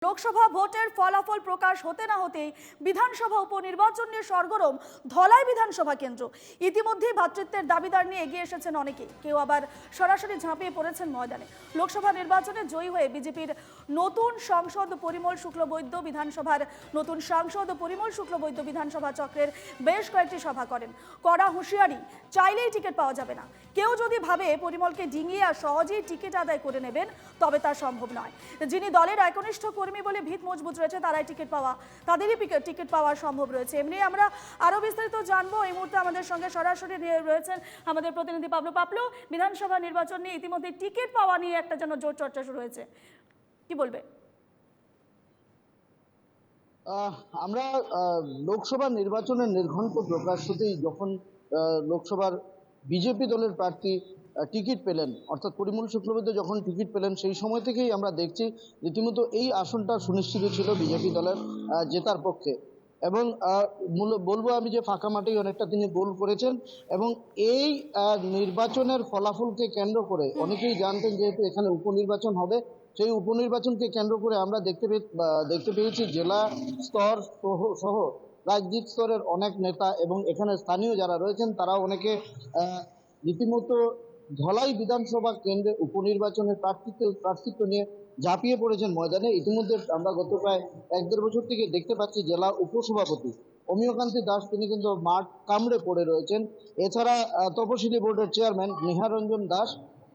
লোকসভা ভোটের ফলাফল প্রকাশ হতে না হতেই বিধানসভা উপনির্বাচন নিয়ে সরগরম ধলাই বিধানসভা কেন্দ্র। ইতিমধ্যেই ভ্রাতৃত্বের দাবিদার নিয়ে এগিয়ে এসেছেন অনেকেই, কেউ আবার সরাসরি ঝাঁপিয়ে পড়েছেন ময়দানে। লোকসভা নির্বাচনে জয়ী হয়ে বিজেপির নতুন সাংসদ পরিমল শুক্লবৈদ্য বিধানসভার নতুন সাংসদ পরিমল শুক্লবৈদ্য বিধানসভা চক্রের বেশ কয়েকটি সভা করেন। কড়া হুঁশিয়ারি, চাইলেই টিকিট পাওয়া যাবে না। কেউ যদি ভাবে পরিমলকে ডিঙিয়ে আর সহজেই টিকিট আদায় করে নেবেন, তবে তা সম্ভব নয়। যিনি দলের একনিষ্ঠ কর্মী বলে ভিত মজবুত রয়েছে, তারাই তাদেরই টিকিট পাওয়া সম্ভব রয়েছে। এমনি আমরা আরো বিস্তারিত জানবো। এই মুহূর্তে আমাদের সঙ্গে সরাসরি রয়েছেন আমাদের প্রতিনিধি পাবলু। বিধানসভা নির্বাচন নিয়ে ইতিমধ্যে টিকিট পাওয়া নিয়ে একটা যেন জোর চর্চা শুরু হয়েছে, কি বলবে? আমরা লোকসভা নির্বাচনের নির্ঘণ্ট প্রকাশ হতেই যখন লোকসভার বিজেপি দলের প্রার্থী টিকিট পেলেন, অর্থাৎ পরিমল শুক্লবৈদ্য যখন টিকিট পেলেন, সেই সময় থেকেই আমরা দেখছি রীতিমতো এই আসনটা সুনিশ্চিত ছিল বিজেপি দলের জেতার পক্ষে। এবং বলবো আমি যে ফাঁকা মাঠেই অনেকটা তিনি গোল করেছেন। এবং এই নির্বাচনের ফলাফলকে কেন্দ্র করে অনেকেই জানতেন যেহেতু এখানে উপনির্বাচন হবে, সেই উপনির্বাচনকে কেন্দ্র করে আমরা দেখতে পেয়েছি জেলা স্তর সহ রাজ্যিক স্তরের অনেক নেতা এবং এখানে স্থানীয় যারা রয়েছেন তারাও অনেকে রীতিমতো ধলাই বিধানসভা কেন্দ্রে উপনির্বাচনের প্রার্থিত্ব নিয়ে ঝাঁপিয়ে পড়েছেন ময়দানে। ইতিমধ্যে আমরা গত প্রায় 1-1.5 বছর থেকে দেখতে পাচ্ছি জেলা উপসভাপতি অমিয়কান্তি দাস তিনি কিন্তু মাঠ কামড়ে পড়ে রয়েছেন। এছাড়া তপশিলি বোর্ডের চেয়ারম্যান নিহার রঞ্জন দাস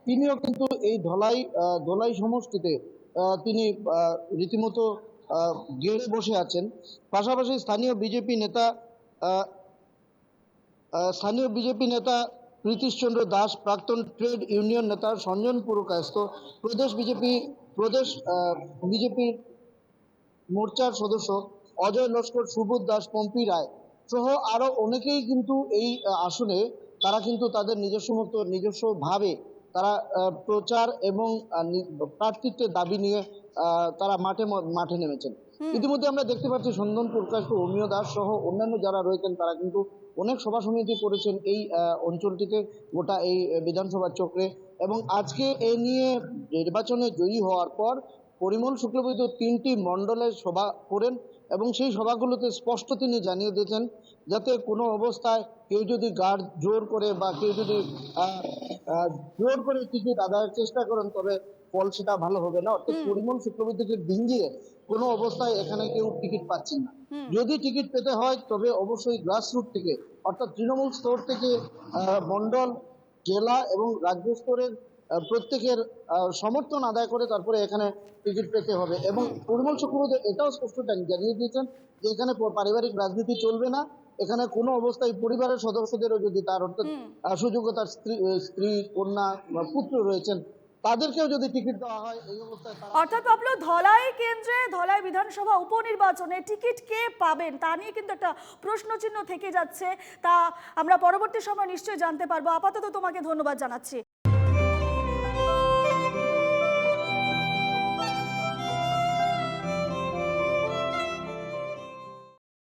তিনিও কিন্তু এই ধলাই সমষ্টিতে তিনি রীতিমতো গেড়ে বসে আছেন। পাশাপাশি স্থানীয় বিজেপি নেতা প্রীতিশচন্দ্র দাস, প্রাক্তন ট্রেড ইউনিয়ন নেতা সঞ্জন পুরকায়স্থ, প্রদেশ বিজেপি মোর্চার সদস্য অজয় লস্কর, সুবোধ দাস, পম্পি রায় সহ আরো অনেকেই কিন্তু এই আসনে তারা কিন্তু তাদের নিজস্বভাবে তারা প্রচার এবং প্রার্থিত্বের দাবি নিয়ে তারা মাঠে নেমেছেন। ইতিমধ্যে আমরা দেখতে পাচ্ছি সন্দন পুরকায়স্থ, অমিয় দাস সহ অন্যান্য যারা রয়েছেন তারা কিন্তু অনেক সভা সমিতি করেছেন এই অঞ্চলটিতে, গোটা এই বিধানসভার চক্রে। এবং আজকে এ নিয়ে নির্বাচনে জয়ী হওয়ার পর পরিমল শুক্লবৈদ্য 3টি মণ্ডলের সভা করেন এবং সেই সভাগুলোতে স্পষ্ট তিনি জানিয়ে দিয়েছেন যাতে কোনো অবস্থায় কেউ যদি গার্ড জোর করে বা কেউ যদি জোর করে টিকিট আদায়ের চেষ্টা করেন তবে ফল সেটা ভালো হবে না। অর্থাৎ পরিমল শুক্লবৈদ্যকে ডিঙিয়ে কোনো অবস্থায় এখানে কেউ টিকিট পাচ্ছেন না। যদি টিকিট পেতে হয় তবে অবশ্যই গ্রাসরুট থেকে, অর্থাৎ তৃণমূল স্তর থেকে মণ্ডল, জেলা এবং রাজ্য স্তরের প্রত্যেকের সমর্থন আদায় করে তারপরে এখানে টিকিট পেতে হবে। এবং পরিমল শুক্লবৈদ্য এটাও স্পষ্ট জানিয়ে দিয়েছেন যে এখানে পারিবারিক রাজনীতি চলবে না। এখানে কোনো অবস্থায় পরিবারের সদস্যদেরও যদি তার অর্থাৎ সুযোগ্যতার স্ত্রী, কন্যা বা পুত্র রয়েছেন তাদেরকেও যদি টিকিট দেওয়া হয় এই অবস্থায় অর্থাৎ পাবলু, ধলাই কেন্দ্রে ধলাই বিধানসভা উপনির্বাচনে টিকিট কে পাবেন তা নিয়ে কিন্তু একটা প্রশ্নচিহ্ন থেকে যাচ্ছে। তা আমরা পরবর্তী সময় নিশ্চয়ই জানতে পারবো। আপাতত তোমাকে ধন্যবাদ জানাচ্ছি।